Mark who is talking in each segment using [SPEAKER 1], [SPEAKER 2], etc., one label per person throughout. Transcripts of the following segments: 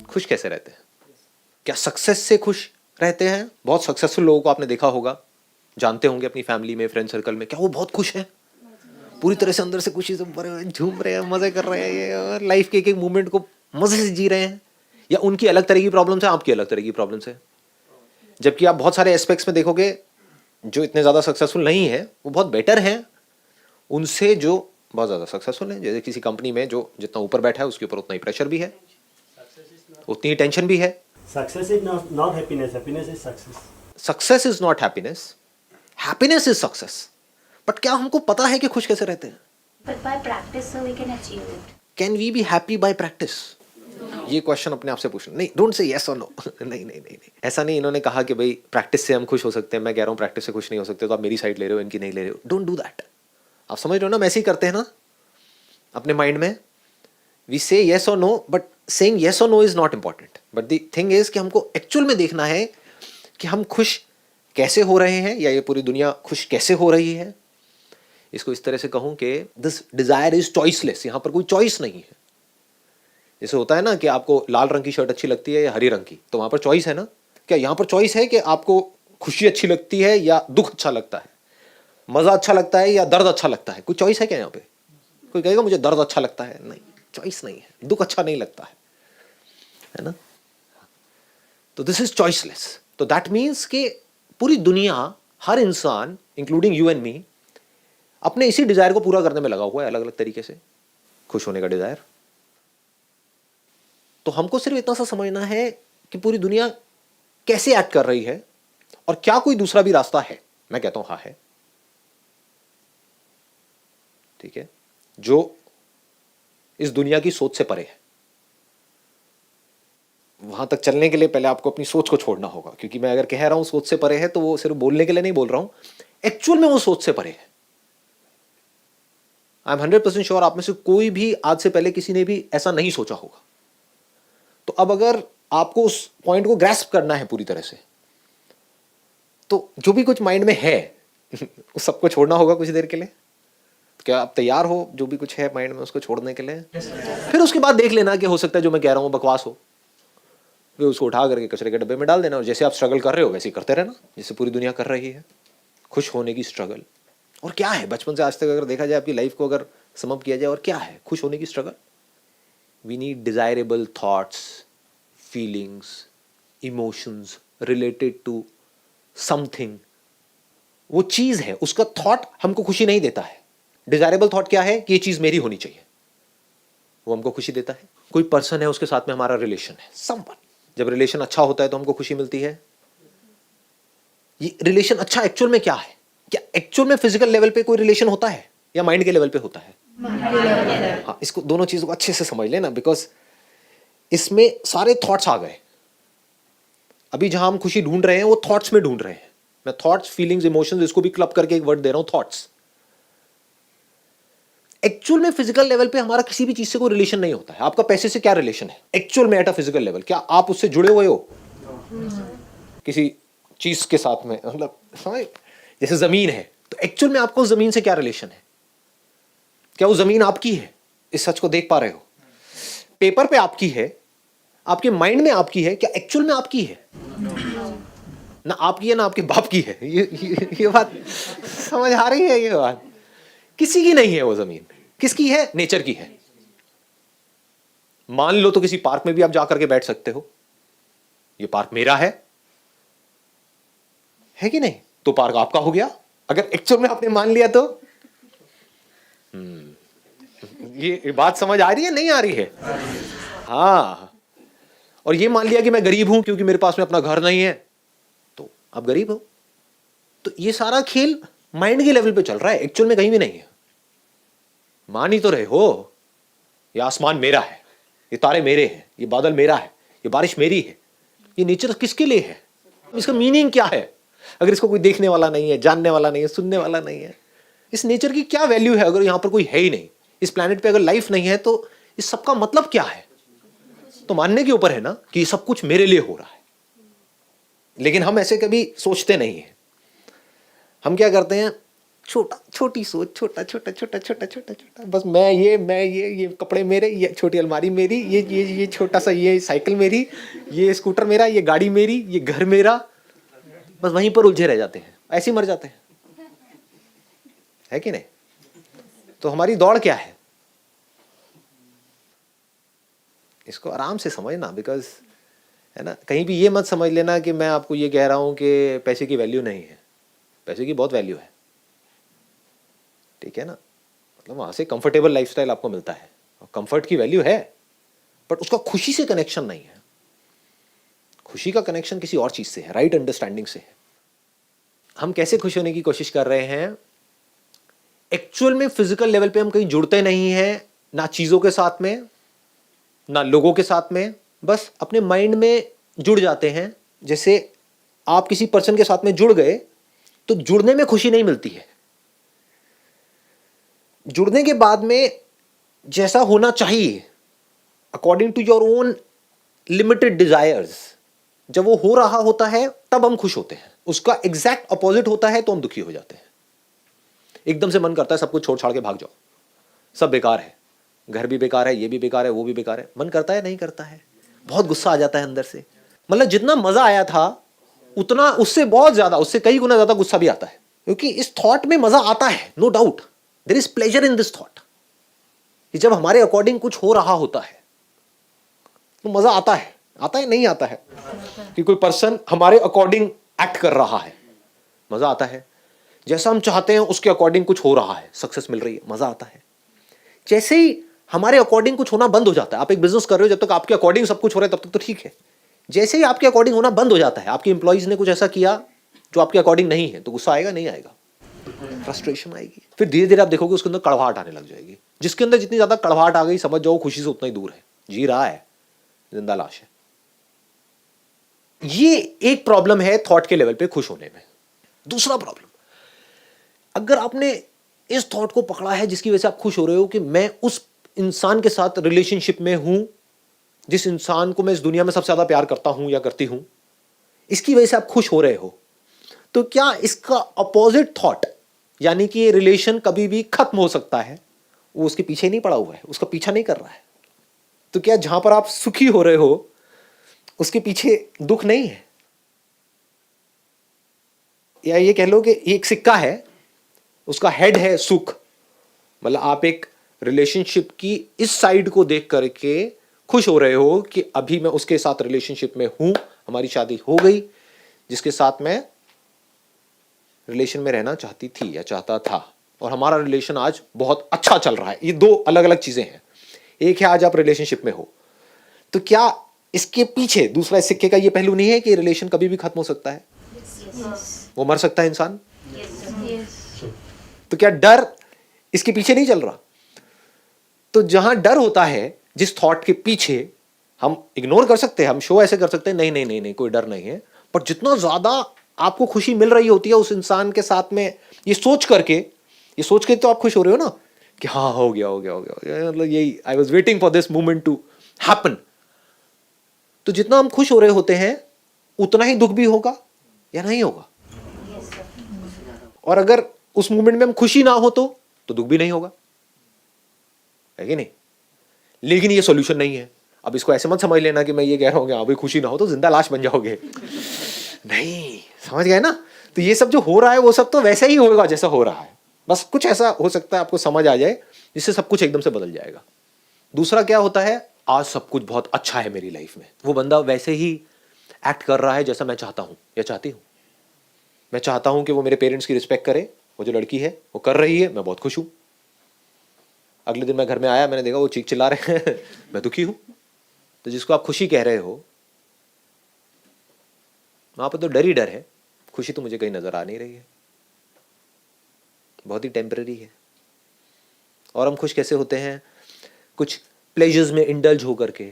[SPEAKER 1] खुश कैसे रहते हैं? क्या सक्सेस से खुश रहते हैं? बहुत सक्सेसफुल लोगों को आपने देखा होगा, जानते होंगे अपनी फैमिली में, फ्रेंड सर्कल में, क्या वो बहुत खुश हैं? पूरी तरह से अंदर से खुशी से भरे हुए हैं, झूम रहे हैं, मजे कर रहे हैं, ये और लाइफ के एक एक मोमेंट को मजे से जी रहे हैं? या उनकी अलग तरह की प्रॉब्लम्स है, आपकी अलग तरह की प्रॉब्लम्स है? जबकि आप बहुत सारे एस्पेक्ट्स में देखोगे जो इतने ज़्यादा सक्सेसफुल नहीं है वो बहुत बेटर हैं उनसे जो बहुत ज़्यादा सक्सेसफुल है। जैसे किसी कंपनी में जो जितना ऊपर बैठा है उसके ऊपर उतना ही प्रेशर भी है, उतनी ही टेंशन भी है।
[SPEAKER 2] Success is not happiness. Happiness is success.
[SPEAKER 1] Success is not happiness, happiness is success. But क्या हमको पता है कि खुश कैसे रहते हैं?
[SPEAKER 3] But by practice, so we can achieve it.
[SPEAKER 1] Can we be happy by practice? ये क्वेश्चन अपने आप से पूछना। नहीं, डोंट से यस और नो। नहीं नहीं नहीं, ऐसा नहीं। इन्होंने कहा कि भाई प्रैक्टिस से हम खुश हो सकते हैं, मैं कह रहा हूँ प्रैक्टिस से खुश नहीं हो सकते, तो आप मेरी साइड ले रहे हो, इनकी नहीं ले रहे हो। Don't do that. आप समझ रहे हो ना, हम ऐसे ही करते हैं ना अपने माइंड में। वी से येस और नो, बट सेइंग येस और no is not important, but the thing is कि हमको एक्चुअल में देखना है कि हम खुश कैसे हो रहे हैं, या ये पूरी दुनिया खुश कैसे हो रही है। इसको इस तरह से कहूं कि दिस डिजायर इज चॉइसलेस। यहां पर कोई चॉइस नहीं है। जैसे होता है ना कि आपको लाल रंग की शर्ट अच्छी लगती है या हरी रंग की, तो वहां पर चॉइस है ना। क्या यहां पर चॉइस है कि आपको खुशी अच्छी लगती है या दुख अच्छा लगता है, मजा अच्छा लगता है या दर्द अच्छा लगता है? कोई चॉइस है क्या यहाँ पे? कोई कहेगा मुझे दर्द अच्छा लगता है? नहीं, चॉइस नहीं है। दुख अच्छा नहीं लगता है ना। तो दिस इज चॉइसलेस। तो दैट मीन्स कि पूरी दुनिया, हर इंसान इंक्लूडिंग यू एंड मी, अपने इसी डिजायर को पूरा करने में लगा हुआ है, अलग अलग तरीके से खुश होने का डिजायर। तो हमको सिर्फ इतना सा समझना है कि पूरी दुनिया कैसे एक्ट कर रही है और क्या कोई दूसरा भी रास्ता है। मैं कहता हूं हाँ है। ठीक है, जो इस दुनिया की सोच से परे है। वहां तक चलने के लिए पहले आपको अपनी सोच को छोड़ना होगा, क्योंकि मैं अगर कह रहा हूं सोच से परे है तो वो सिर्फ बोलने के लिए नहीं बोल रहा हूं, एक्चुअल में वो सोच से परे है। आई एम 100% श्योर आप में से कोई भी आज से पहले किसी ने भी ऐसा नहीं सोचा होगा। तो अब अगर आपको उस पॉइंट को ग्रैस्प करना है पूरी तरह से, तो जो भी कुछ माइंड में है उस सबको छोड़ना होगा कुछ देर के लिए। क्या आप तैयार हो जो भी कुछ है माइंड में उसको छोड़ने के लिए? फिर उसके बाद देख लेना कि हो सकता है जो मैं कह रहा हूं बकवास हो, फिर उसको उठा करके कचरे के डब्बे में डाल देना। और जैसे आप स्ट्रगल कर रहे हो वैसे ही करते रहना, जैसे पूरी दुनिया कर रही है, खुश होने की स्ट्रगल। और क्या है बचपन से आज तक अगर देखा जाए आपकी लाइफ को अगर सम अप किया जाए, और क्या है खुश होने की struggle? We need desirable thoughts, feelings, emotions related to something. वो चीज है, उसका थॉट हमको खुशी नहीं देता है। डिजायरेबल थॉट क्या है कि ये चीज मेरी होनी चाहिए, वो हमको खुशी देता है। कोई पर्सन है, उसके साथ में हमारा रिलेशन है, समवन। जब रिलेशन अच्छा होता है तो हमको खुशी मिलती है। ये रिलेशन अच्छा एक्चुअल में क्या है? क्या एक्चुअल में फिजिकल लेवल पे कोई रिलेशन होता है या माइंड के लेवल पे होता है? हाँ, इसको दोनों चीजों को अच्छे से समझ लेना, बिकॉज इसमें सारे थॉट्स आ गए। अभी जहां हम खुशी ढूंढ रहे हैं वो थॉट्स में ढूंढ रहे हैं। मैं थॉट्स, फीलिंग्स, इमोशंस, इसको भी क्लब करके एक वर्ड दे रहा हूं, थॉट्स। एक्चुअल में फिजिकल लेवल पे हमारा किसी भी चीज से कोई रिलेशन नहीं होता है। आपका पैसे से क्या रिलेशन है एक्चुअल में एट अ फिजिकल लेवल? क्या आप उससे जुड़े हुए हो किसी चीज के साथ में? मतलब समझ, जैसे जमीन है तो एक्चुअल में आपको जमीन से क्या रिलेशन है? क्या वो जमीन आपकी है? इस सच को देख पा रहे हो? पेपर पे आपकी है, आपके माइंड में आपकी है, क्या एक्चुअल में आपकी है? ना आपकी है ना आपके बाप की है। ये बात समझ आ रही है? ये बात किसी की नहीं है। वो जमीन किसकी है? नेचर की है। मान लो तो किसी पार्क में भी आप जाकर के बैठ सकते हो, ये पार्क मेरा है कि नहीं? तो पार्क आपका हो गया। अगर एक्चुअल में आपने मान लिया तो ये बात समझ आ रही है नहीं आ रही है? हाँ। और ये मान लिया कि मैं गरीब हूं क्योंकि मेरे पास में अपना घर नहीं है, तो आप गरीब हो। तो ये सारा खेल माइंड के लेवल पे चल रहा है, एक्चुअल में कहीं भी नहीं है। मान ही तो रहे हो, ये आसमान मेरा है, ये तारे मेरे हैं, ये बादल मेरा है, ये बारिश मेरी है। ये नेचर किसके लिए है? इसका मीनिंग क्या है अगर इसको कोई देखने वाला नहीं है, जानने वाला नहीं है, सुनने वाला नहीं है? इस नेचर की क्या वैल्यू है अगर यहां पर कोई है ही नहीं? इस प्लेनेट पे अगर लाइफ नहीं है तो इस सबका मतलब क्या है? तो मानने के ऊपर है ना कि ये सब कुछ मेरे लिए हो रहा है। लेकिन हम ऐसे कभी सोचते नहीं है। हम क्या करते हैं, छोटा, छोटी सोच, छोटा छोटा छोटा छोटा छोटा छोटा, बस मैं ये कपड़े मेरे, ये छोटी अलमारी मेरी, ये छोटा सा ये साइकिल मेरी, ये स्कूटर मेरा, ये गाड़ी मेरी, ये घर मेरा, बस वहीं पर उलझे रह जाते हैं, ऐसे ही मर जाते हैं, है कि नहीं? तो हमारी दौड़ क्या है? इसको आराम से समझना, बिकॉज है ना, कहीं भी ये मत समझ लेना कि मैं आपको ये कह रहा हूं कि पैसे की वैल्यू नहीं है। पैसे की बहुत वैल्यू है, ठीक है ना, मतलब वहां से कंफर्टेबल लाइफस्टाइल आपको मिलता है और कंफर्ट की वैल्यू है, बट उसका खुशी से कनेक्शन नहीं है। खुशी का कनेक्शन किसी और चीज से है, राइट अंडरस्टैंडिंग से है। हम कैसे खुश होने की कोशिश कर रहे हैं? एक्चुअल में फिजिकल लेवल पे हम कहीं जुड़ते नहीं हैं, ना चीजों के साथ में, ना लोगों के साथ में, बस अपने माइंड में जुड़ जाते हैं। जैसे आप किसी पर्सन के साथ में जुड़ गए तो जुड़ने में खुशी नहीं मिलती है, जुड़ने के बाद में जैसा होना चाहिए according to your own limited desires, जब वो हो रहा होता है तब हम खुश होते हैं। उसका एग्जैक्ट अपोजिट होता है तो हम दुखी हो जाते हैं। एकदम से मन करता है सब कुछ छोड़ छाड़ के भाग जाओ, सब बेकार है, घर भी बेकार है, ये भी बेकार है, वो भी बेकार है। मन करता है? नहीं करता है। बहुत गुस्सा आ जाता है अंदर से, मतलब जितना मजा आया था उतना उससे बहुत ज्यादा, उससे कई गुना ज्यादा गुस्सा भी आता है, क्योंकि इस थॉट में मजा आता है, no doubt, there is pleasure in this thought. जब हमारे अकॉर्डिंग कुछ हो रहा होता है तो मजा आता है। आता है? नहीं आता है? कि कोई पर्सन हमारे अकॉर्डिंग एक्ट कर रहा है, मजा आता है। जैसा हम चाहते हैं उसके अकॉर्डिंग कुछ हो रहा है, सक्सेस मिल रही है, मजा आता है। जैसे ही हमारे अकॉर्डिंग कुछ होना बंद हो जाता है, आप एक बिजनेस कर रहे हो, जब तक आपके अकॉर्डिंग सब कुछ हो रहा है तब तक तो ठीक है। जैसे ही आपके अकॉर्डिंग होना बंद हो जाता है, आपके एम्प्लॉइज ने कुछ ऐसा किया जो आपके अकॉर्डिंग नहीं है, तो गुस्सा आएगा? नहीं आएगा, फ्रस्ट्रेशन आएगी। फिर धीरे धीरे आप देखोगे उसके अंदर कड़वाहट आने लग जाएगी। जिसके अंदर जितनी ज्यादा कड़वाहट आ गई, समझ जाओ खुशी से उतना ही दूर है, जी रहा है, जिंदा लाश है। ये एक प्रॉब्लम है थॉट के लेवल पे खुश होने में। दूसरा प्रॉब्लम, अगर आपने इस थॉट को पकड़ा है जिसकी वजह से आप खुश हो रहे हो कि मैं उस इंसान के साथ रिलेशनशिप में हूं जिस इंसान को मैं इस दुनिया में सबसे ज्यादा प्यार करता हूं या करती हूं, इसकी वजह से आप खुश हो रहे हो, तो क्या इसका अपोजिट थॉट, यानी कि ये रिलेशन कभी भी खत्म हो सकता है, वो उसके पीछे नहीं पड़ा हुआ है, उसका पीछा नहीं कर रहा है? तो क्या जहां पर आप सुखी हो रहे हो उसके पीछे दुख नहीं है? या ये कह लो कि एक सिक्का है, उसका हेड है सुख, मतलब आप एक रिलेशनशिप की इस साइड को देख करके खुश हो रहे हो कि अभी मैं उसके साथ रिलेशनशिप में हूं, हमारी शादी हो गई, जिसके साथ मैं रिलेशन में रहना चाहती थी या चाहता था, और हमारा रिलेशन आज बहुत अच्छा चल रहा है। ये दो अलग अलग चीजें हैं। एक है आज आप रिलेशनशिप में हो, तो क्या इसके पीछे दूसरा सिक्के का ये पहलू नहीं है कि रिलेशन कभी भी खत्म हो सकता है? वो मर सकता है इंसान। तो क्या डर इसके पीछे नहीं चल रहा? तो जहां डर होता है, जिस थॉट के पीछे, हम इग्नोर कर सकते हैं, हम शो ऐसे कर सकते हैं नहीं नहीं नहीं नहीं कोई डर नहीं है, पर जितना ज्यादा आपको खुशी मिल रही होती है उस इंसान के साथ में, ये सोच के तो आप खुश हो रहे हो ना कि हाँ हो गया हो गया हो गया, मतलब यही I was waiting for this moment to happen. तो जितना हम खुश हो रहे होते हैं उतना ही दुख भी होगा या नहीं होगा? और अगर उस मोमेंट में हम खुशी ना हो तो दुख भी नहीं होगा, है कि नहीं? लेकिन ये सॉल्यूशन नहीं है। अब इसको ऐसे मत समझ लेना कि मैं ये कह रहा हूं कि हाँ भाई खुशी ना हो तो जिंदा लाश बन जाओगे, नहीं, समझ गए ना? तो ये सब जो हो रहा है वो सब तो वैसे ही होगा जैसा हो रहा है, बस कुछ ऐसा हो सकता है आपको समझ आ जाए जिससे सब कुछ एकदम से बदल जाएगा। दूसरा क्या होता है, आज सब कुछ बहुत अच्छा है मेरी लाइफ में, वो बंदा वैसे ही एक्ट कर रहा है जैसा मैं चाहता हूं या चाहती हूं। मैं चाहता हूं कि वो मेरे पेरेंट्स की रिस्पेक्ट करे, वो जो लड़की है वो कर रही है, मैं बहुत खुश हूं। अगले दिन मैं घर में आया, मैंने देखा वो चीख चिल्ला रहे हैं मैं दुखी हूं। तो जिसको आप खुशी कह रहे हो वहां पर तो डर ही डर है, खुशी तो मुझे कहीं नजर आ नहीं रही है, बहुत ही टेम्पररी है। और हम खुश कैसे होते हैं? कुछ प्लेजर्स में इंडल्ज हो करके,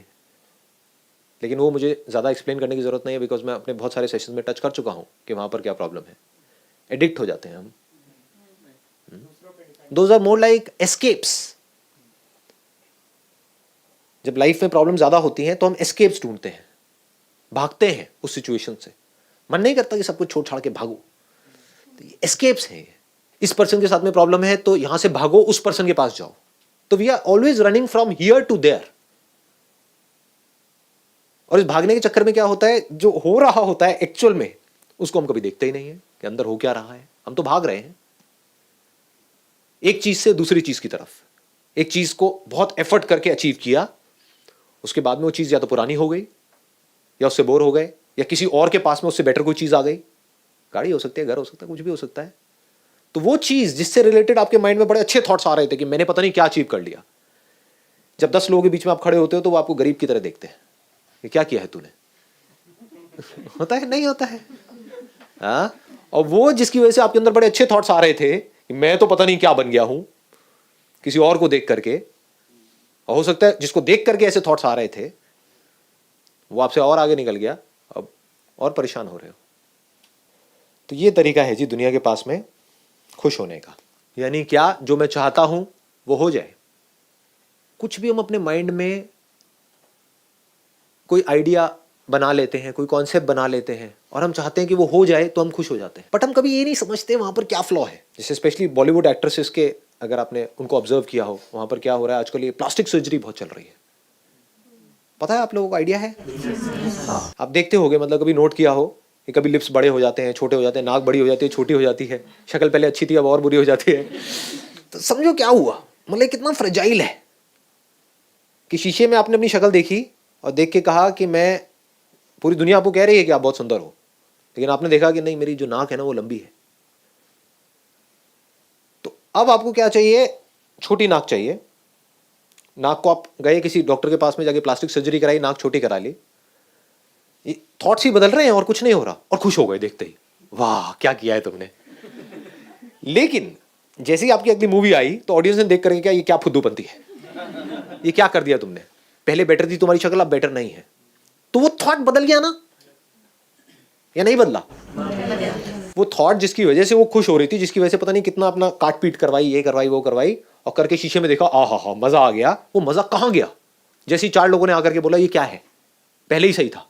[SPEAKER 1] लेकिन वो मुझे ज़्यादा एक्सप्लेन करने की ज़रूरत नहीं है, बिकॉज मैं अपने बहुत सारे सेशंस में टच कर चुका हूँ कि वहाँ पर क्या प्रॉब्लम है। एडिक्ट हो जाते हैं हम। Those are more like escapes. जब लाइफ में प्रॉब्लम ज़्यादा होती हैं तो हम एस्केप्स ढूंढते हैं, भागते हैं उस सिचुएशन से। मन नहीं करता कि सब कुछ छोड़ छाड़ के भागो, तो ये एस्केप्स हैं, इस पर्सन के साथ में प्रॉब्लम है तो यहां से भागो, उस पर्सन के पास जाओ। तो we are always running from here to there. और इस भागने के चक्कर में क्या होता है, जो हो रहा होता है एक्चुअल में उसको हम कभी देखते ही नहीं है कि अंदर हो क्या रहा है। हम तो भाग रहे हैं एक चीज से दूसरी चीज की तरफ। एक चीज को बहुत एफर्ट करके अचीव किया, उसके बाद में वो चीज या तो पुरानी हो गई, या उससे बोर हो गए, या किसी और के पास में उससे बेटर कोई चीज आ गई। गाड़ी हो सकती है, घर हो सकता है, कुछ भी हो सकता है। तो वो चीज जिससे रिलेटेड आपके माइंड में बड़े अच्छे थॉट्स आ रहे थे कि मैंने पता नहीं क्या अचीव कर लिया, जब 10 लोगों के बीच में आप खड़े होते हो तो वो आपको गरीब की तरह देखते हैं कि क्या किया है तूने। होता है नहीं होता है? हाँ। और वो जिसकी वजह से आपके अंदर बड़े अच्छे थॉट्स आ रहे थे कि मैं तो पता नहीं क्या बन गया हूं किसी और को देख करके, और हो सकता है जिसको देख करके ऐसे थॉट्स आ रहे थे वो आपसे और आगे निकल गया, अब और परेशान हो रहे हो। तो ये तरीका है जी दुनिया के पास में खुश होने का। यानी क्या, जो मैं चाहता हूं वो हो जाए। कुछ भी हम अपने माइंड में कोई आइडिया बना लेते हैं, कोई कॉन्सेप्ट बना लेते हैं और हम चाहते हैं कि वो हो जाए तो हम खुश हो जाते हैं, बट हम कभी ये नहीं समझते वहां पर क्या फ्लॉ है। जैसे स्पेशली बॉलीवुड एक्ट्रेसेस के, अगर आपने उनको ऑब्जर्व किया हो, वहां पर क्या हो रहा है आजकल, ये प्लास्टिक सर्जरी बहुत चल रही है। पता है आप लोगों को आइडिया है? हाँ, आप देखते होगे, मतलब कभी नोट किया हो कि कभी लिप्स बड़े हो जाते हैं, छोटे हो जाते हैं, नाक बड़ी हो जाती है, छोटी हो जाती है, शक्ल पहले अच्छी थी अब और बुरी हो जाती है। तो समझो क्या हुआ, मतलब कितना फ्रेजाइल है कि शीशे में आपने अपनी शक्ल देखी और देख के कहा कि मैं, पूरी दुनिया आपको कह रही है कि आप बहुत सुंदर हो, लेकिन आपने देखा कि नहीं, मेरी जो नाक है ना वो लंबी है। तो अब आपको क्या चाहिए? छोटी नाक चाहिए। नाक को आप गए किसी डॉक्टर के पास में, जाके प्लास्टिक सर्जरी कराई, नाक छोटी करा ली। थॉट्स ही बदल रहे हैं और कुछ नहीं हो रहा, और खुश हो गए देखते ही, वाह क्या किया है तुमने। लेकिन जैसे ही आपकी अगली मूवी आई तो ऑडियंस ने देख करके क्या, ये क्या फुद्दूपंती है, ये क्या कर दिया तुमने, पहले बेटर थी तुम्हारी शक्ल अब बेटर नहीं है। तो वो थॉट बदल गया ना, या नहीं बदला? वो थॉट जिसकी वजह से वो खुश हो रही थी, जिसकी वजह से पता नहीं कितना अपना काट पीट करवाई, ये करवाई वो करवाई, और करके शीशे में देखा, आ हा मजा आ गया, वो मजा कहां गया? जैसे ही 4 लोगों ने आकर के बोला ये क्या है, पहले ही सही था,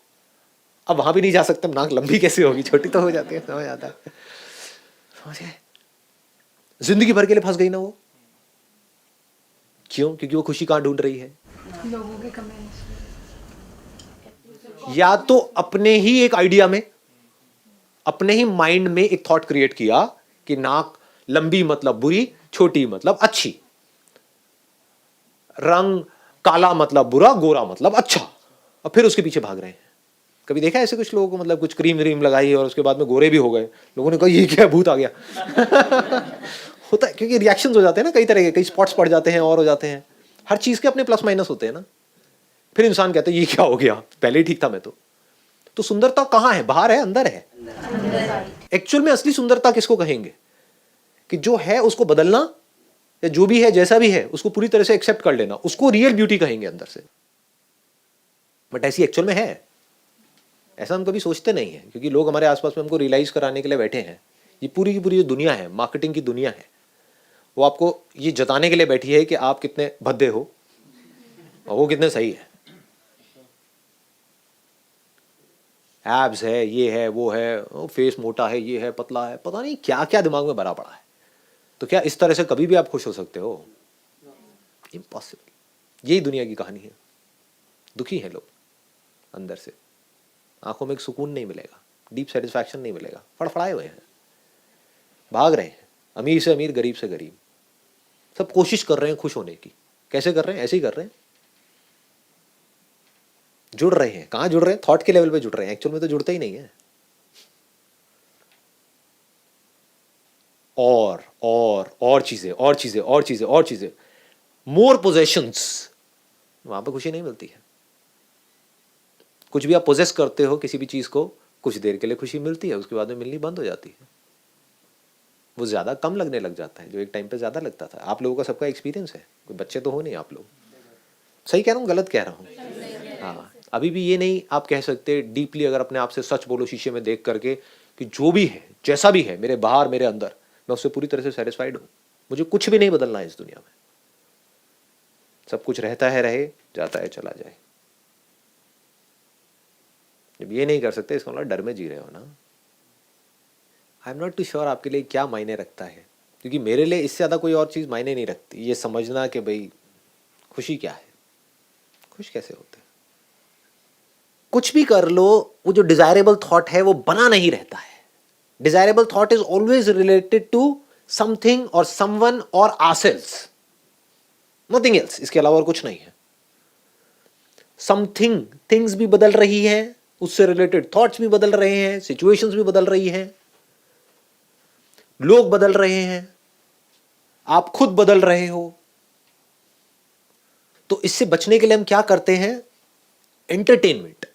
[SPEAKER 1] अब वहां भी नहीं जा सकते, नाक लंबी कैसे होगी, छोटी तो हो जाती है, समझ आता है। समझे? जिंदगी भर के लिए फंस गई ना वो। क्यों? क्योंकि वो खुशी कहां ढूंढ रही है?
[SPEAKER 4] लोगों के कमेंट्स।
[SPEAKER 1] या तो अपने ही एक आइडिया में, अपने ही माइंड में एक थॉट क्रिएट किया कि नाक लंबी मतलब बुरी, छोटी मतलब अच्छी, रंग काला मतलब बुरा, गोरा मतलब अच्छा, और फिर उसके पीछे भाग रहे हैं। कभी देखा ऐसे कुछ लोगों को, मतलब कुछ क्रीम व्रीम लगाई और उसके बाद में गोरे भी हो गए, लोगों ने कहा ये क्या भूत आ गया। होता है, क्योंकि रिएक्शंस हो जाते हैं ना कई तरह के, कई स्पॉट्स पड़ जाते हैं और हो जाते हैं। हर चीज के अपने प्लस माइनस होते हैं ना। फिर इंसान कहता है ये क्या हो गया, पहले ही ठीक था मैं तो सुंदरता कहां है? बाहर है, अंदर है? एक्चुअल में असली सुंदरता किसको कहेंगे? कि जो है उसको बदलना, या जो भी है जैसा भी है उसको पूरी तरह से एक्सेप्ट कर लेना, उसको रियल ब्यूटी कहेंगे अंदर से। बट ऐसी एक्चुअल में है? ऐसा हम कभी सोचते नहीं है, क्योंकि लोग हमारे आसपास में हमको रियलाइज कराने के लिए बैठे हैं। ये पूरी की पूरी जो दुनिया है, मार्केटिंग की दुनिया है, वो आपको ये जताने के लिए बैठी है कि आप कितने भद्दे हो और वो कितने सही है। एब्स है, ये है, वो है, फेस मोटा है, ये है, पतला है, पता नहीं क्या क्या दिमाग में भरा पड़ा है। तो क्या इस तरह से कभी भी आप खुश हो सकते हो? इम्पॉसिबल। यही दुनिया की कहानी है। दुखी हैं लोग अंदर से, आंखों में एक सुकून नहीं मिलेगा, डीप सेटिस्फैक्शन नहीं मिलेगा, फड़फड़ाए हुए हैं, भाग रहे हैं, अमीर से अमीर, गरीब से गरीब, सब कोशिश कर रहे हैं खुश होने की। कैसे कर रहे हैं? ऐसे ही कर रहे हैं, जुड़ रहे हैं। कहां जुड़ रहे हैं? थॉट के लेवल पे जुड़ रहे हैं, एक्चुअल में तो जुड़ते ही नहीं है। और चीजें, और चीजें, और चीजें, और चीजें, मोर पोजेशंस, वहां पर खुशी नहीं मिलती है। कुछ भी आप पोजेस करते हो किसी भी चीज को, कुछ देर के लिए खुशी मिलती है, उसके बाद में मिलनी बंद हो जाती है। वो ज्यादा कम लगने लग जाता है, जो एक टाइम पे ज्यादा लगता था। आप लोगों का सबका एक्सपीरियंस है, कोई बच्चे तो हो नहीं आप लोग। सही कह रहा हूँ, गलत कह रहा हूँ? हाँ, अभी भी ये नहीं आप कह सकते डीपली, अगर अपने आप से सच बोलो शीशे में देख करके कि जो भी है, जैसा भी है, मेरे बाहर मेरे अंदर, मैं उससे पूरी तरह से सेटिस्फाइड हूँ, मुझे कुछ भी नहीं बदलना है इस दुनिया में। सब कुछ रहता है, रहे, जाता है, चला जाए। जब ये नहीं कर सकते, इसका मतलब डर में जी रहे हो ना। I am not too sure आपके लिए क्या मायने रखता है क्योंकि मेरे लिए इससे ज़्यादा कोई और चीज़ मायने नहीं रखती, ये समझना कि भाई खुशी क्या है, खुश कैसे होते हैं। कुछ भी कर लो, वो जो डिजायरेबल थॉट है वो बना नहीं रहता है। Desirable thought is always related to something और समवन और आवरसेल्व्स, नथिंग एल्स, इसके अलावा और कुछ नहीं है। समथिंग, थिंग्स भी बदल रही है, उससे रिलेटेड थॉट्स भी बदल रहे हैं, सिचुएशंस भी बदल रही हैं, लोग बदल रहे हैं, आप खुद बदल रहे हो। तो इससे बचने के लिए हम क्या करते हैं? एंटरटेनमेंट।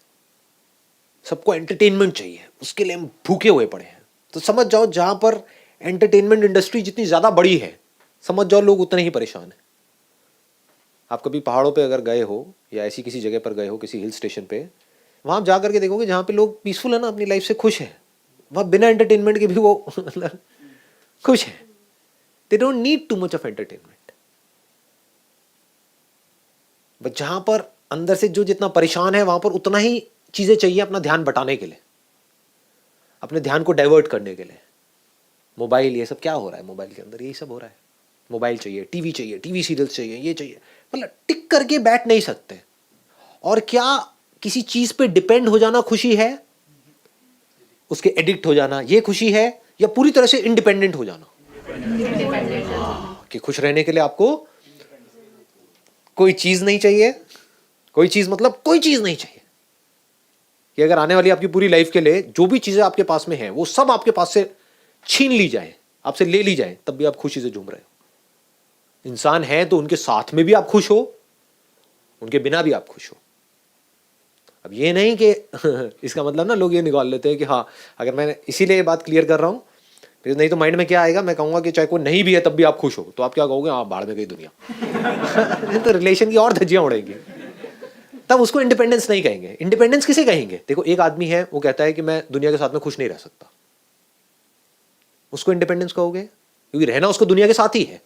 [SPEAKER 1] सबको एंटरटेनमेंट चाहिए, उसके लिए हम भूखे हुए पड़े हैं। तो समझ जाओ, जहां पर एंटरटेनमेंट इंडस्ट्री जितनी ज्यादा बड़ी है, समझ जाओ लोग उतने ही परेशान हैं। आप कभी पहाड़ों पे अगर गए हो या ऐसी किसी जगह पर गए हो, किसी हिल स्टेशन पे, वहां आप जा करके देखोगे जहां पे लोग पीसफुल है ना, अपनी लाइफ से खुश है, वहां बिना एंटरटेनमेंट के भी वो खुश है। They don't need too much of entertainment. But जहां पर अंदर से जो जितना परेशान है, वहां पर उतना ही चीजें चाहिए अपना ध्यान बटाने के लिए, अपने ध्यान को डाइवर्ट करने के लिए। मोबाइल, ये सब क्या हो रहा है मोबाइल के अंदर? यही सब हो रहा है। मोबाइल चाहिए, टीवी सीरियल्स चाहिए, ये चाहिए, मतलब टिक करके बैठ नहीं सकते। और क्या किसी चीज पे डिपेंड हो जाना खुशी है? उसके एडिक्ट हो जाना ये खुशी है? या पूरी तरह से इंडिपेंडेंट हो जाना? कि खुश रहने के लिए आपको कोई चीज नहीं चाहिए। कोई चीज मतलब कोई चीज नहीं चाहिए, कि अगर आने वाली आपकी पूरी लाइफ के लिए जो भी चीजें आपके पास में हैं वो सब आपके पास से छीन ली जाए, आपसे ले ली जाए, तब भी आप खुशी से झूम रहे हो। इंसान है तो उनके साथ में भी आप खुश हो, उनके बिना भी आप खुश हो। अब ये नहीं कि इसका मतलब ना लोग ये निकाल लेते हैं कि हाँ, अगर मैं इसीलिए ये बात क्लियर कर रहा हूं, फिर नहीं तो माइंड में क्या आएगा, मैं कहूंगा कि चाहे कोई नहीं भी है तब भी आप खुश हो, तो आप क्या कहोगे? हाँ, बाढ़ में गई दुनिया। तो रिलेशन की और धज्जियां उड़ेंगी। तब उसको इंडिपेंडेंस नहीं कहेंगे। इंडिपेंडेंस किसे कहेंगे? देखो, एक आदमी है वो कहता है कि मैं दुनिया के साथ में खुश नहीं रह सकता, उसको इंडिपेंडेंस कहोगे? क्योंकि रहना उसको दुनिया के साथ ही है।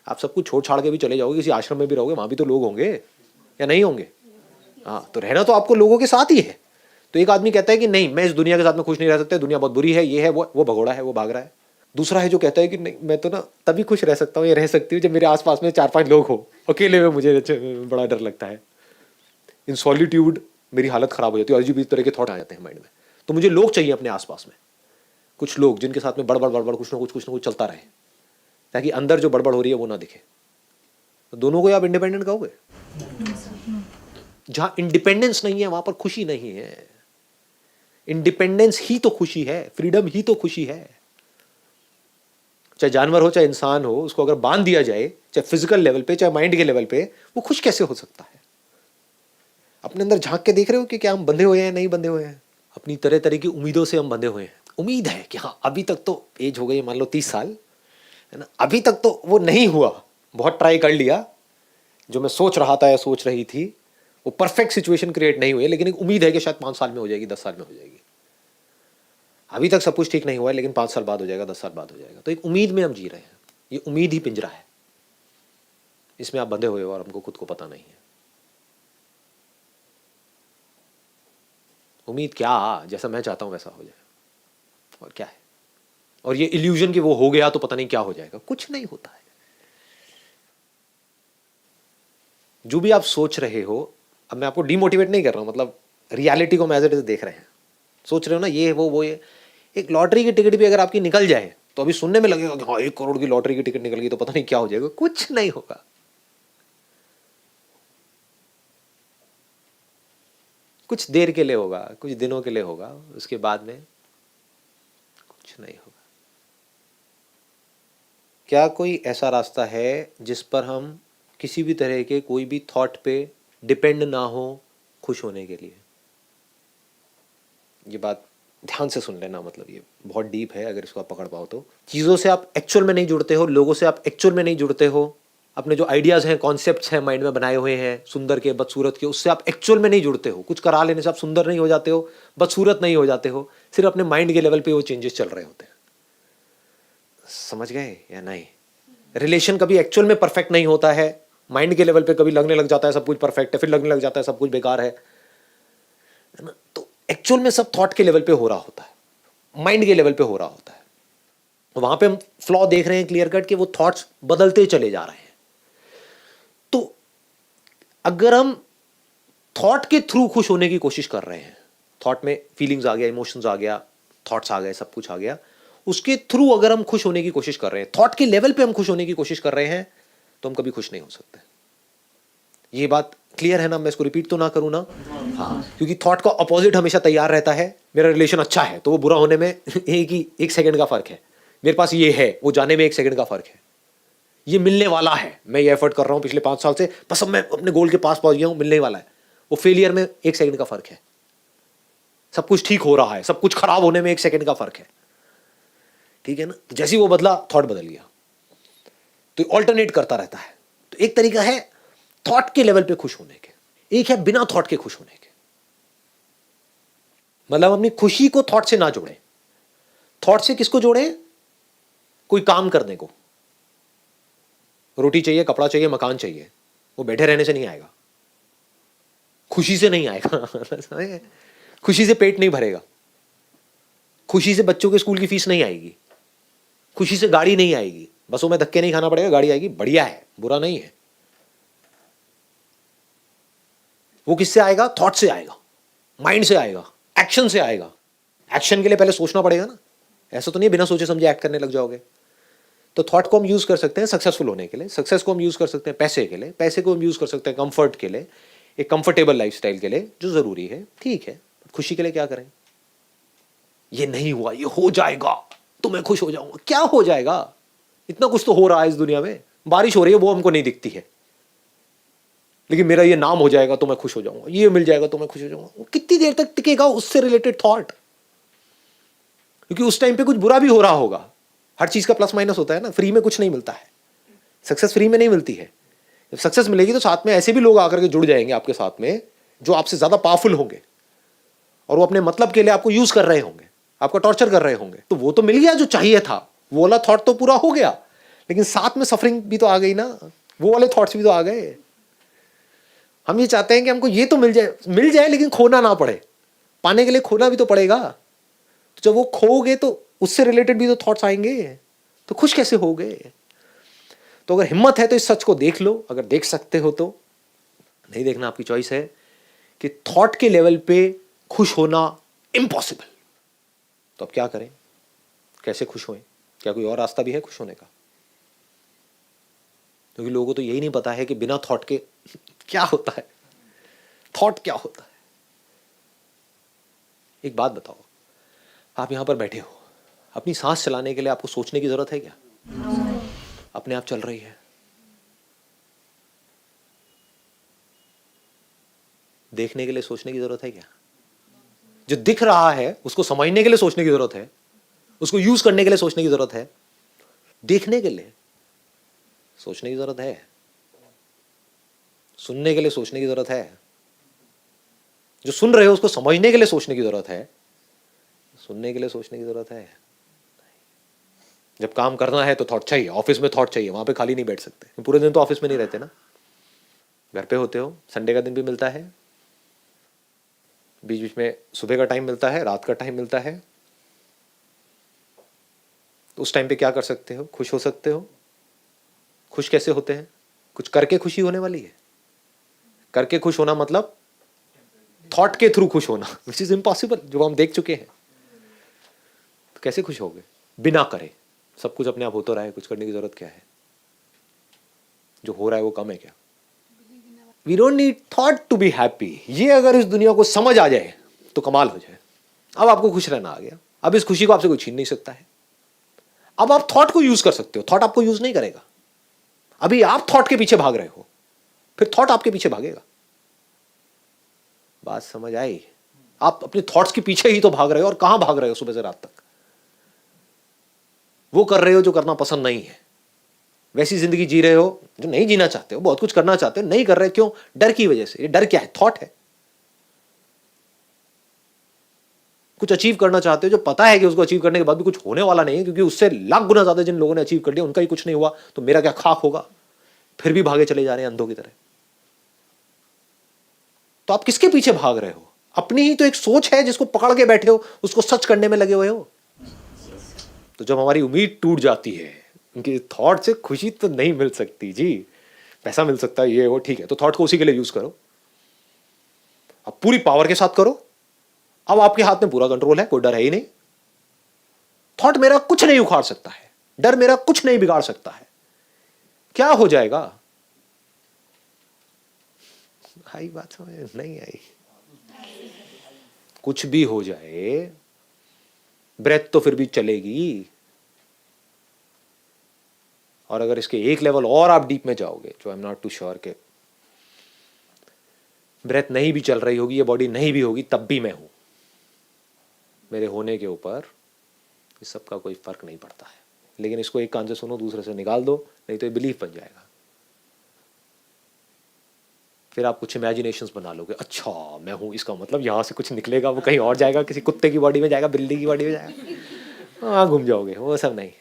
[SPEAKER 1] आप सब कुछ छोड़ छाड़ के भी चले जाओगे, किसी आश्रम में भी रहोगे, वहां भी तो लोग होंगे या नहीं होंगे? हाँ, तो रहना तो आपको लोगों के साथ ही है। तो एक आदमी कहता है कि नहीं, मैं इस दुनिया के साथ में खुश नहीं रह सकता, दुनिया बहुत बुरी है, ये है, वो भगोड़ा है, वो भाग रहा है। दूसरा है जो कहता है कि नहीं, मैं तो ना तभी खुश रह सकता हूँ या रह सकती हूँ जब मेरे आसपास में 4-5 लोग हो, अकेले में मुझे बड़ा डर लगता है। इन सॉलिट्यूड मेरी हालत खराब हो जाती है, अजीब तरह के थॉट आ जाते हैं माइंड में। तो मुझे लोग चाहिए अपने आसपास में, कुछ लोग जिनके साथ में बड़बड़ कुछ ना कुछ चलता रहे, ताकि अंदर जो बड़बड़ हो रही है वो ना दिखे। तो दोनों को आप इंडिपेंडेंट कहोगे? जहां इंडिपेंडेंस नहीं है वहां पर खुशी नहीं है। इंडिपेंडेंस ही तो खुशी है, फ्रीडम ही तो खुशी है। चाहे जानवर हो चाहे इंसान हो, उसको अगर बांध दिया जाए, चाहे फिजिकल लेवल पे चाहे माइंड के लेवल पे, वो खुश कैसे हो सकता है? अपने अंदर झांक के देख रहे हो कि क्या हम बंधे हुए हैं, नहीं बंधे हुए हैं? अपनी तरह तरह की उम्मीदों से हम बंधे हुए हैं। उम्मीद है कि हाँ, अभी तक तो एज हो गई मान लो 30 साल, है ना, अभी तक तो वो नहीं हुआ, बहुत ट्राई कर लिया, जो मैं सोच रहा था या सोच रही थी वो परफेक्ट सिचुएशन क्रिएट नहीं हुई, लेकिन एक उम्मीद है कि शायद 5 साल में हो जाएगी, 10 साल में हो जाएगी। अभी तक सब कुछ ठीक नहीं हुआ है, लेकिन 5 साल बाद हो जाएगा, 10 साल बाद हो जाएगा। तो एक उम्मीद में हम जी रहे हैं। ये उम्मीद ही पिंजरा है, इसमें आप बंधे हुए हो और हमको खुद को पता नहीं है। उम्मीद क्या, जैसा मैं चाहता हूं वैसा हो जाए, और क्या है? और ये इल्यूजन कि वो हो गया तो पता नहीं क्या हो जाएगा, कुछ नहीं होता है। जो भी आप सोच रहे हो, अब मैं आपको डिमोटिवेट नहीं कर रहा हूं, मतलब रियलिटी को एज इट इज देख रहे हैं। सोच रहे हो ना ये वो ये, एक लॉटरी की टिकट भी अगर आपकी निकल जाए तो अभी सुनने में लगेगा कि हाँ 1 करोड़ की लॉटरी की टिकट निकल गई तो पता नहीं क्या हो जाएगा, कुछ नहीं होगा। कुछ देर के लिए होगा, कुछ दिनों के लिए होगा, उसके बाद में कुछ नहीं होगा। क्या कोई ऐसा रास्ता है जिस पर हम किसी भी तरह के कोई भी थॉट पे डिपेंड ना हो खुश होने के लिए? ये बात ध्यान से सुन लेना, मतलब ये बहुत डीप है, अगर इसको आप पकड़ पाओ तो। चीज़ों से आप एक्चुअल में नहीं जुड़ते हो, लोगों से आप एक्चुअल में नहीं जुड़ते हो, अपने जो आइडियाज़ हैं, कॉन्सेप्ट्स हैं माइंड में बनाए हुए हैं, सुंदर के बदसूरत के, उससे आप एक्चुअल में नहीं जुड़ते हो। कुछ करा लेने से आप सुंदर नहीं हो जाते हो, बदसूरत नहीं हो जाते हो, सिर्फ अपने माइंड के लेवल पे वो चेंजेस चल रहे होते हैं। समझ गए या नहीं? रिलेशन कभी एक्चुअल में परफेक्ट नहीं होता है। माइंड के लेवल पे कभी लगने लग जाता है सब कुछ परफेक्ट है, फिर लगने लग जाता है सब कुछ बेकार है ना? तो एक्चुअल में सब थॉट के लेवल पे हो रहा होता है, माइंड के लेवल पे हो रहा होता है। वहां पे हम फ्लॉ देख रहे हैं क्लियर कट कि वो थॉट्स बदलते चले जा रहे हैं। तो अगर हम थॉट के थ्रू खुश होने की कोशिश कर रहे हैं, थॉट में फीलिंग्स आ गया, इमोशंस आ गया, थॉट्स आ गए, सब कुछ आ गया, उसके थ्रू अगर हम खुश होने की कोशिश कर रहे हैं, थॉट के लेवल पे हम खुश होने की कोशिश कर रहे हैं, तो हम कभी खुश नहीं हो सकते। ये बात क्लियर है ना? मैं इसको रिपीट तो ना करूं ना? हाँ, क्योंकि थॉट का अपोजिट हमेशा तैयार रहता है। मेरा रिलेशन अच्छा है तो वो बुरा होने में एक सेकंड का फर्क है। मेरे पास ये है, वो जाने में 1 सेकंड का फर्क है। ये मिलने वाला है, मैं ये एफर्ट कर रहा हूं पिछले 5 साल से, बस अब मैं अपने गोल के पास पहुंच गया हूं, मिलने वाला है। वो फेलियर में 1 सेकंड का फर्क है। सब कुछ ठीक हो रहा है, सब कुछ खराब होने में 1 सेकंड का फर्क है। ठीक है ना? तो जैसे ही वो बदला, थॉट बदल गया। तो ऑल्टरनेट करता रहता है। तो एक तरीका है थॉट के लेवल पे खुश होने के, एक है बिना थॉट के खुश होने के। मतलब अपनी खुशी को थॉट से ना जोड़े। थॉट से किसको जोड़े? कोई काम करने को। रोटी चाहिए, कपड़ा चाहिए, मकान चाहिए, वो बैठे रहने से नहीं आएगा, खुशी से नहीं आएगा। खुशी से पेट नहीं भरेगा, खुशी से बच्चों के स्कूल की फीस नहीं आएगी, खुशी से गाड़ी नहीं आएगी। बसों में धक्के नहीं खाना पड़ेगा, गाड़ी आएगी, बढ़िया है, बुरा नहीं है। वो किससे आएगा? थॉट से आएगा, माइंड से आएगा, एक्शन से आएगा। एक्शन के लिए पहले सोचना पड़ेगा ना। ऐसा तो नहीं बिना सोचे समझे एक्ट करने लग जाओगे। तो थॉट को हम यूज कर सकते हैं सक्सेसफुल होने के लिए, सक्सेस को हम यूज कर सकते हैं पैसे के लिए, पैसे को हम यूज कर सकते हैं कंफर्ट के लिए, एक कंफर्टेबल लाइफस्टाइल के लिए जो जरूरी है। ठीक है, खुशी के लिए क्या करें? ये नहीं हुआ, ये हो जाएगा तो मैं खुश हो जाऊंगा। क्या हो जाएगा? इतना कुछ तो हो रहा है इस दुनिया में। बारिश हो रही है, वो हमको नहीं दिखती है, लेकिन मेरा ये नाम हो जाएगा तो मैं खुश हो जाऊंगा, ये मिल जाएगा तो मैं खुश हो जाऊंगा। वो कितनी देर तक टिकेगा उससे रिलेटेड थॉट? क्योंकि उस टाइम पे कुछ बुरा भी हो रहा होगा। हर चीज का प्लस माइनस होता है ना। फ्री में कुछ नहीं मिलता है, सक्सेस फ्री में नहीं मिलती है। जब सक्सेस मिलेगी तो साथ में ऐसे भी लोग आकर के जुड़ जाएंगे आपके साथ में जो आपसे ज्यादा पावरफुल होंगे, और वो अपने मतलब के लिए आपको यूज कर रहे होंगे, आपको टॉर्चर कर रहे होंगे। तो वो तो मिल गया जो चाहिए था, वो वाला थॉट तो पूरा हो गया, लेकिन साथ में सफरिंग भी तो आ गई ना, वो वाले थॉट्स भी तो आ गए। हम ये चाहते हैं कि हमको ये तो मिल जाए लेकिन खोना ना पड़े। पाने के लिए खोना भी तो पड़ेगा। तो जब वो खोगे तो उससे रिलेटेड भी तो थॉट्स आएंगे, तो खुश कैसे होगे? तो अगर हिम्मत है तो इस सच को देख लो, अगर देख सकते हो तो। नहीं देखना आपकी चॉइस है कि थॉट के लेवल पे खुश होना इम्पॉसिबल। तो अब क्या करें? कैसे खुश होएं? क्या कोई और रास्ता भी है खुश होने का? क्योंकि लोगों को तो यही नहीं पता है कि बिना थॉट के क्या होता है, थॉट क्या होता है। एक बात बताओ, आप यहां पर बैठे हो, अपनी सांस चलाने के लिए आपको सोचने की जरूरत है क्या? अपने आप चल रही है। देखने के लिए सोचने की जरूरत है क्या? जो दिख रहा है उसको समझने के लिए सोचने की जरूरत है, उसको यूज करने के लिए सोचने की जरूरत है। देखने के लिए सोचने की जरूरत है, सुनने के लिए सोचने की जरूरत है, जो सुन रहे हो उसको समझने के लिए सोचने की जरूरत है, सुनने के लिए सोचने की जरूरत है। जब काम करना है तो थॉट चाहिए, ऑफिस में थॉट चाहिए, वहां पे खाली नहीं बैठ सकते। पूरे दिन तो ऑफिस में नहीं रहते ना, घर पे होते हो, संडे का दिन भी मिलता है, बीच बीच में सुबह का टाइम मिलता है, रात का टाइम मिलता है। तो उस टाइम पे क्या कर सकते हो? खुश हो सकते हो। खुश कैसे होते हैं? कुछ करके खुशी होने वाली है। करके खुश होना मतलब थॉट के थ्रू खुश होना, विच इज इम्पॉसिबल, जो हम देख चुके हैं। तो कैसे खुश होगे बिना करे? सब कुछ अपने आप होता रहा है, कुछ करने की जरूरत क्या है? जो हो रहा है वो कम है क्या? We don't need thought to be happy. ये अगर इस दुनिया को समझ आ जाए तो कमाल हो जाए। अब आपको खुश रहना आ गया, अब इस खुशी को आपसे कोई छीन नहीं सकता है। अब आप थॉट को यूज कर सकते हो, थॉट आपको यूज नहीं करेगा। अभी आप थॉट के पीछे भाग रहे हो, फिर थॉट आपके पीछे भागेगा। बात समझ आई? आप अपने थॉट्स के पीछे ही तो भाग रहे हो, और कहां भाग रहे हो सुबह से रात तक? वो कर रहे हो जो करना पसंद नहीं है, वैसी जिंदगी जी रहे हो जो नहीं जीना चाहते हो, बहुत कुछ करना चाहते हो, नहीं कर रहे। क्यों? डर की वजह से। ये डर क्या है? थॉट है। कुछ अचीव करना चाहते हो जो पता है कि उसको अचीव करने के बाद भी कुछ होने वाला नहीं है, क्योंकि उससे लाख गुना ज्यादा जिन लोगों ने अचीव कर लिया उनका ही कुछ नहीं हुआ, तो मेरा क्या खाक होगा? फिर भी भागे चले जा रहे हैं अंधों की तरह। तो आप किसके पीछे भाग रहे हो? अपनी ही तो एक सोच है जिसको पकड़ के बैठे हो, उसको सच करने में लगे हुए हो। तो जब हमारी उम्मीद टूट जाती है कि थॉट से खुशी तो नहीं मिल सकती जी, पैसा मिल सकता है, ये वो ठीक है, तो थॉट को उसी के लिए यूज करो, अब पूरी पावर के साथ करो। अब आपके हाथ में पूरा कंट्रोल है, कोई डर है ही नहीं। थॉट मेरा कुछ नहीं उखाड़ सकता है, डर मेरा कुछ नहीं बिगाड़ सकता है। क्या हो जाएगा? आई बात समझ नहीं आई? कुछ भी हो जाए, ब्रेथ तो फिर भी चलेगी। और अगर इसके एक लेवल और आप डीप में जाओगे, जो I am not too sure के ब्रेथ नहीं भी चल रही होगी, ये बॉडी नहीं भी होगी, तब भी मैं हूं। मेरे होने के ऊपर इस सब का कोई फर्क नहीं पड़ता है। लेकिन इसको एक कान से सुनो, दूसरे से निकाल दो, नहीं तो ये बिलीफ बन जाएगा। फिर आप कुछ इमेजिनेशंस बना लोगे, अच्छा मैं हूं, इसका मतलब यहां से कुछ निकलेगा, वो कहीं और जाएगा, किसी कुत्ते की बॉडी में जाएगा, बिल्ली की बॉडी में जाएगा, वहां घूम जाओगे। वो सब नहीं।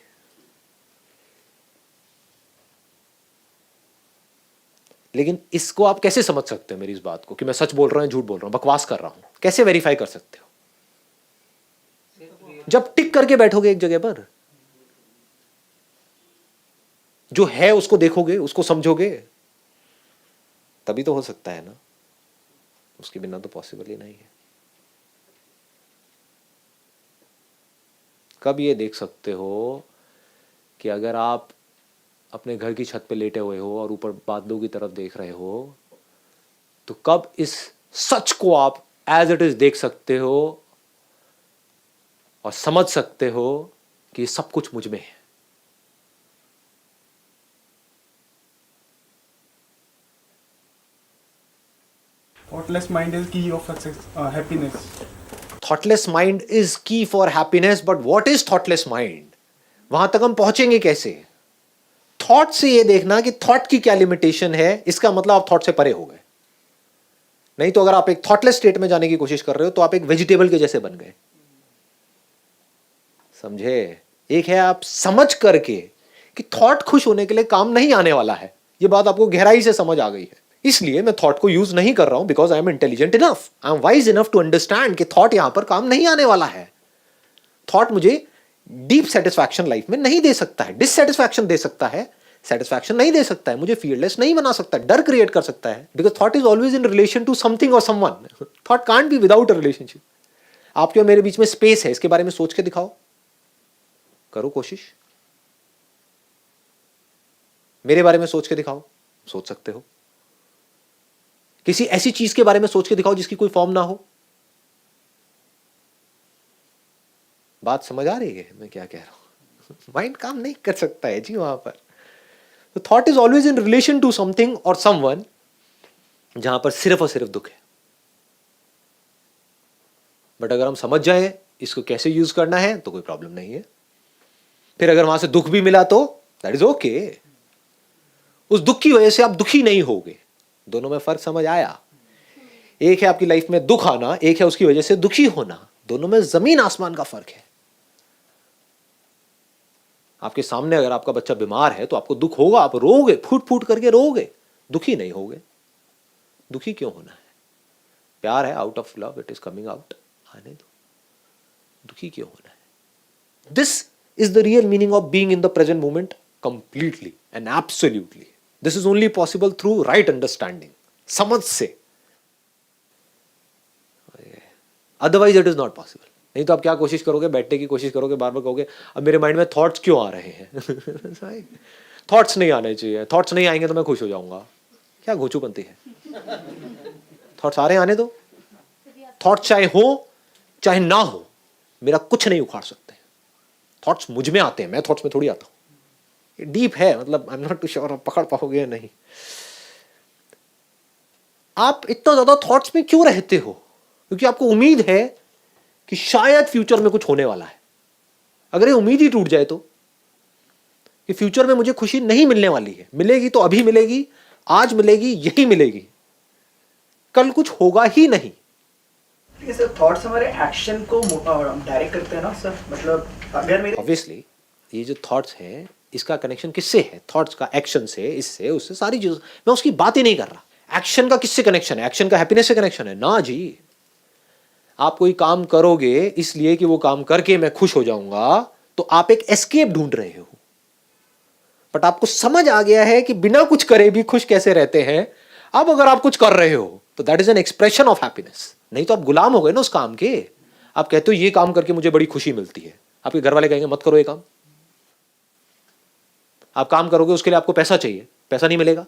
[SPEAKER 1] लेकिन इसको आप कैसे समझ सकते हो, मेरी इस बात को, कि मैं सच बोल रहा हूं, झूठ बोल रहा हूं, बकवास कर रहा हूं? कैसे वेरीफाई कर सकते हो? जब टिक करके बैठोगे एक जगह पर, जो है उसको देखोगे, उसको समझोगे, तभी तो हो सकता है ना। उसके बिना तो पॉसिबल ही नहीं है। कब ये देख सकते हो कि अगर आप अपने घर की छत पे लेटे हुए हो और ऊपर बादलों की तरफ देख रहे हो, तो कब इस सच को आप एज इट इज देख सकते हो और समझ सकते हो कि सब कुछ मुझ में है?
[SPEAKER 5] Thoughtless mind is key of success, happiness.
[SPEAKER 1] Thoughtless mind is key for happiness, but what is thoughtless mind? वहां तक हम पहुंचेंगे कैसे? थॉट से ये देखना कि थॉट की क्या लिमिटेशन है, इसका मतलब आप थॉट से परे हो गए। नहीं तो अगर आप एक थॉटलेस स्टेट में जाने की कोशिश कर रहे हो, तो आप एक वेजिटेबल के जैसे बन गए। समझे? एक है आप समझ करके कि थॉट खुश होने के लिए काम नहीं आने वाला है, ये बात आपको गहराई से समझ आ गई है। इसलिए मैं थॉट को यूज नहीं कर रहा हूं, because I am intelligent enough, I am wise enough to understand कि थॉट यहां पर काम नहीं आने वाला है। थॉट मुझे डीप सेटिस्फैक्शन लाइफ में नहीं दे सकता है, डिससेटिस्फैक्शन दे सकता है, सेटिस्फैक्शन नहीं दे सकता है, मुझे फीयरलेस नहीं बना सकता, डर क्रिएट कर सकता है, because thought is always in relation to something और someone. Thought can't be without a relationship. आपके और मेरे बीच में स्पेस है, इसके बारे में सोच के दिखाओ, करो कोशिश। मेरे बारे में सोच के दिखाओ, सोच सकते हो। किसी ऐसी चीज के बारे में सोच के दिखाओ जिसकी कोई फॉर्म ना हो। बात समझ आ रही है मैं क्या कह रहा हूं? माइंड काम नहीं कर सकता है जी वहां पर। तो thought is always in relation to something और समवन, जहां पर सिर्फ और सिर्फ दुख है। बट अगर हम समझ जाए इसको कैसे यूज करना है, तो कोई प्रॉब्लम नहीं है। फिर अगर वहां से दुख भी मिला तो दैट इज ओके। उस दुख की वजह से आप दुखी नहीं होगे। दोनों में फर्क समझ आया? एक है आपकी लाइफ में दुख आना, एक है उसकी वजह से दुखी होना। दोनों में जमीन आसमान का फर्क है। आपके सामने अगर आपका बच्चा बीमार है तो आपको दुख होगा, आप रोओगे, फूट फूट करके रोओगे, दुखी नहीं होगे। दुखी क्यों होना है? प्यार है, out of love it is coming out, आने दो। दुखी क्यों होना है? This is the real meaning of being in the present moment completely and absolutely. This is only possible through right understanding. समझ से। Otherwise it is not possible. नहीं तो आप क्या कोशिश करोगे? बैठने की कोशिश करोगे, बार बार कहोगे अब मेरे माइंड में थॉट्स क्यों आ रहे हैं? थॉट्स नहीं आने चाहिए, थॉट्स नहीं आएंगे तो मैं खुश हो जाऊंगा। क्या घोचूपंती है? थॉट्स आ रहे हैं, आने दो। थॉट्स चाहे हो चाहे ना हो, मेरा कुछ नहीं उखाड़ सकते। थॉट्स मुझ में आते हैं, मैं थॉट्स में थोड़ी आता हूं। ये डीप है, मतलब I am not too sure आप पकड़ पाओगे या नहीं। आप इतना ज्यादा थॉट्स में क्यों रहते हो? क्योंकि आपको उम्मीद है कि शायद फ्यूचर में कुछ होने वाला है। अगर ये उम्मीद ही टूट जाए तो कि फ्यूचर में मुझे खुशी नहीं मिलने वाली है, मिलेगी तो अभी मिलेगी, आज मिलेगी, यही मिलेगी, कल कुछ होगा ही नहीं।
[SPEAKER 6] ठीक है सर, थॉट्स हमारे एक्शन को डायरेक्ट करते हैं ना सर। मतलब अगर मेरे
[SPEAKER 1] ऑब्वियसली ये जो थॉट्स हैं इसका कनेक्शन किससे है? थॉट्स का एक्शन से, इससे, उससे, सारी चीजों। मैं उसकी बात ही नहीं कर रहा। एक्शन का किससे कनेक्शन है? एक्शन का हैप्पीनेस से कनेक्शन है ना जी। आप कोई काम करोगे इसलिए कि वो काम करके मैं खुश हो जाऊंगा, तो आप एक एस्केप ढूंढ रहे हो, बट आपको समझ आ गया है कि बिना कुछ करे भी खुश कैसे रहते हैं। अब अगर आप कुछ कर रहे हो तो that is an expression of happiness. नहीं तो आप गुलाम हो गए ना उस काम के। आप कहते हो ये काम करके मुझे बड़ी खुशी मिलती है, आपके घर वाले कहेंगे मत करो ये काम। आप काम करोगे उसके लिए आपको पैसा चाहिए, पैसा नहीं मिलेगा।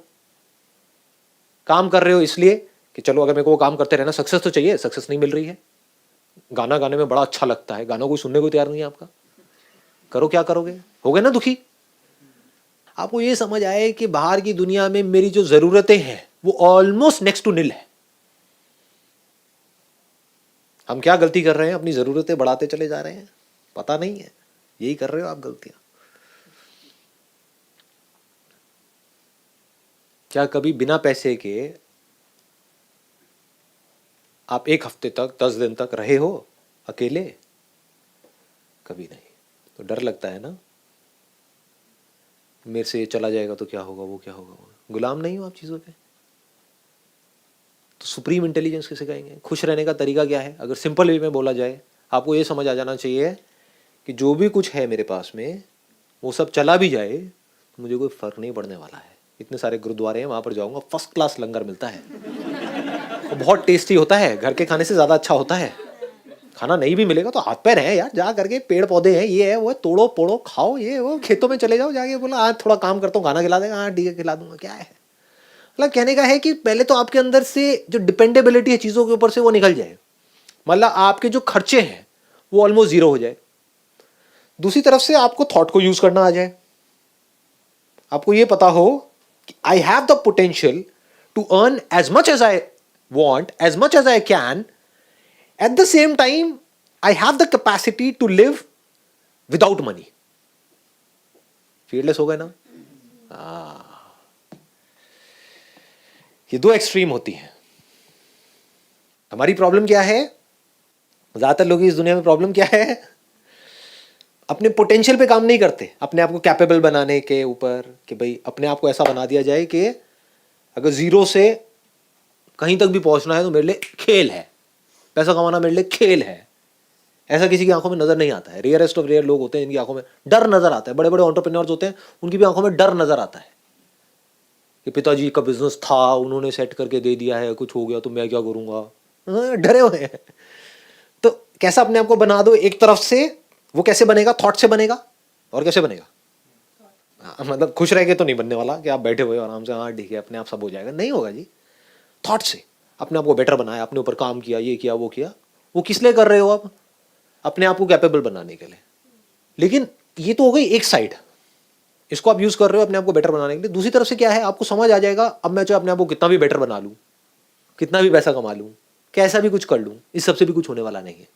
[SPEAKER 1] काम कर रहे हो इसलिए कि चलो अगर मेरे को वो काम करते रहना, सक्सेस तो चाहिए, सक्सेस नहीं मिल रही है। गाना गाने में बड़ा अच्छा लगता है, गाना कोई सुनने को तैयार नहीं है आपका, करो क्या करोगे, हो गए ना दुखी। आपको ये समझ आए कि बाहर की दुनिया में मेरी जो जरूरतें हैं वो ऑलमोस्ट नेक्स्ट टू निल है। हम क्या गलती कर रहे हैं, अपनी जरूरतें बढ़ाते चले जा रहे हैं, पता नहीं है। यही कर रहे हो आप गलतियां। क्या कभी बिना पैसे के आप एक हफ्ते तक 10 दिन तक रहे हो अकेले? कभी नहीं। तो डर लगता है ना, मेरे से ये चला जाएगा तो क्या होगा, वो क्या होगा। गुलाम नहीं हो आप चीजों के। तो सुप्रीम इंटेलिजेंस किसे कहेंगे? खुश रहने का तरीका क्या है? अगर सिंपल वे में बोला जाए, आपको ये समझ आ जाना चाहिए कि जो भी कुछ है मेरे पास में वो सब चला भी जाए तो मुझे कोई फर्क नहीं पड़ने वाला है। इतने सारे गुरुद्वारे हैं, वहां पर जाऊंगा, फर्स्ट क्लास लंगर मिलता है, वो बहुत टेस्टी होता है, घर के खाने से ज्यादा अच्छा होता है। खाना नहीं भी मिलेगा तो हाथ पैर हैं यार, जा करके पेड़ पौधे हैं, ये है वो है, तोड़ो पोड़ो खाओ, ये वो खेतों में चले जाओ, जाके बोला आज थोड़ा काम करता हूँ, खाना खिला देगा, हाँ ठीक है खिला दूंगा, क्या है। मतलब कहने का है कि पहले तो आपके अंदर से जो डिपेंडेबिलिटी है चीजों के ऊपर से वो निकल जाए, मतलब आपके जो खर्चे हैं वो ऑलमोस्ट जीरो हो जाए। दूसरी तरफ से आपको थॉट को यूज करना आ जाए, आपको ये पता हो कि I have the potential to earn as much as I want, as much as I can. At the same time, I have the capacity to live without money. Fearless हो गए ना? ये दो एक्सट्रीम होती हैं। हमारी प्रॉब्लम क्या है? ज्यादातर लोग इस दुनिया में प्रॉब्लम क्या है? अपने पोटेंशियल पे काम नहीं करते, अपने आप को कैपेबल बनाने के ऊपर, कि भाई अपने आप को ऐसा बना दिया जाए कि अगर जीरो से कहीं तक भी पहुंचना है तो मेरे लिए खेल है, पैसा कमाना मेरे लिए खेल है। ऐसा किसी की आंखों में नजर नहीं आता है। रेयरेस्ट ऑफ रेयर लोग होते हैं जिनकी आंखों में डर नजर आता है। बड़े बड़े एंटरप्रेन्योर्स होते हैं, उनकी भी आंखों में डर नजर आता है कि पिताजी का बिजनेस था, उन्होंने सेट करके दे दिया है, कुछ हो गया तो मैं क्या करूंगा, डरे हुए हैं। तो कैसा अपने आप को बना दो एक तरफ से, वो कैसे बनेगा? थॉट से बनेगा। और कैसे बनेगा? मतलब खुश रह के तो नहीं बनने वाला कि आप बैठे हुए आराम से, हाँ ठीक है अपने आप सब हो जाएगा, नहीं होगा जी। थॉट से अपने आप को बेटर बनाया, अपने ऊपर काम किया, ये किया वो किया। वो किस लिए कर रहे हो आप? अपने आप को कैपेबल बनाने के लिए। लेकिन ये तो हो गई एक साइड, इसको आप यूज कर रहे हो अपने आप को बेटर बनाने के लिए। दूसरी तरफ से क्या है, आपको समझ आ जाएगा अब मैं चाहे अपने आप को कितना भी बेटर बना लूं, कितना भी पैसा कमा लूं, कैसा भी कुछ कर लूं, इस सबसे भी कुछ होने वाला नहीं है।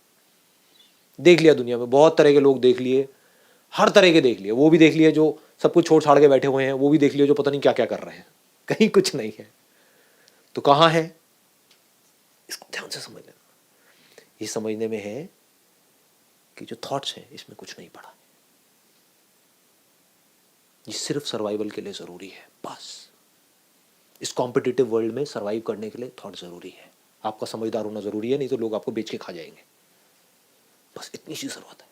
[SPEAKER 1] देख लिया दुनिया में, बहुत तरह के लोग देख लिए, हर तरह के देख लिए। वो भी देख लिए जो सब कुछ छोड़ छाड़ के बैठे हुए हैं, वो भी देख लिए जो पता नहीं क्या क्या कर रहे हैं, कहीं कुछ नहीं है। तो कहां है? इसको ध्यान से समझ लेना। ये समझने में है कि जो थॉट्स हैं इसमें कुछ नहीं पड़ा, ये सिर्फ सर्वाइवल के लिए जरूरी है। बस इस कॉम्पिटिटिव वर्ल्ड में सर्वाइव करने के लिए थॉट जरूरी है। आपका समझदार होना जरूरी है, नहीं तो लोग आपको बेच के खा जाएंगे। बस इतनी सी जरूरत है।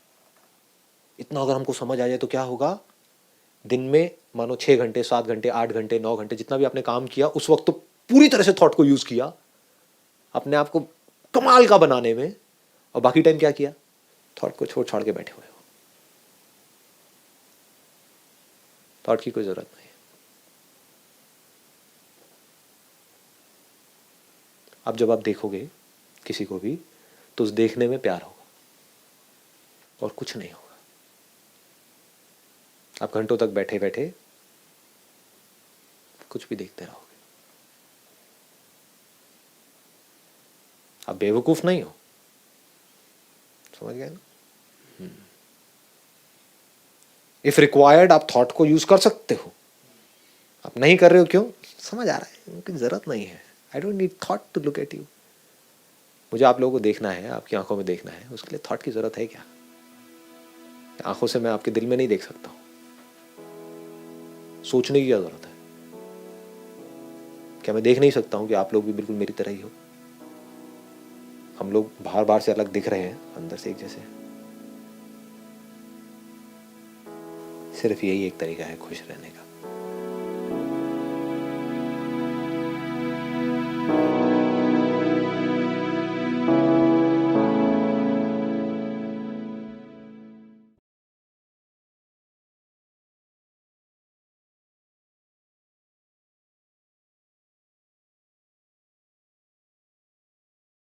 [SPEAKER 1] इतना अगर हमको समझ आ जाए तो क्या होगा, दिन में मानो 6 घंटे 7 घंटे 8 घंटे 9 घंटे जितना भी आपने काम किया, उस वक्त तो पूरी तरह से थॉट को यूज किया अपने आप को कमाल का बनाने में, और बाकी टाइम क्या किया? थॉट को छोड़ छाड़ के बैठे हुए हो। थॉट की कोई जरूरत नहीं है। अब जब आप देखोगे किसी को भी तो उस देखने में प्यार होगा और कुछ नहीं होगा। आप घंटों तक बैठे बैठे कुछ भी देखते रहोगे। आप बेवकूफ नहीं हो, समझ गए ना? इफ रिक्वायर्ड आप थॉट को यूज कर सकते हो। आप नहीं कर रहे हो, क्यों? समझ आ रहा है उनकी जरूरत नहीं है। I don't need thought to look at you. मुझे आप लोगों को देखना है, आपकी आंखों में देखना है, उसके लिए थॉट की जरूरत है क्या? आंखों से मैं आपके दिल में नहीं देख सकता हूं। सोचने की क्या जरूरत है? क्या मैं देख नहीं सकता हूं कि आप लोग भी बिल्कुल मेरी तरह ही हो? हम लोग बाहर बाहर से अलग दिख रहे हैं, अंदर से एक जैसे। सिर्फ यही एक तरीका है खुश रहने का।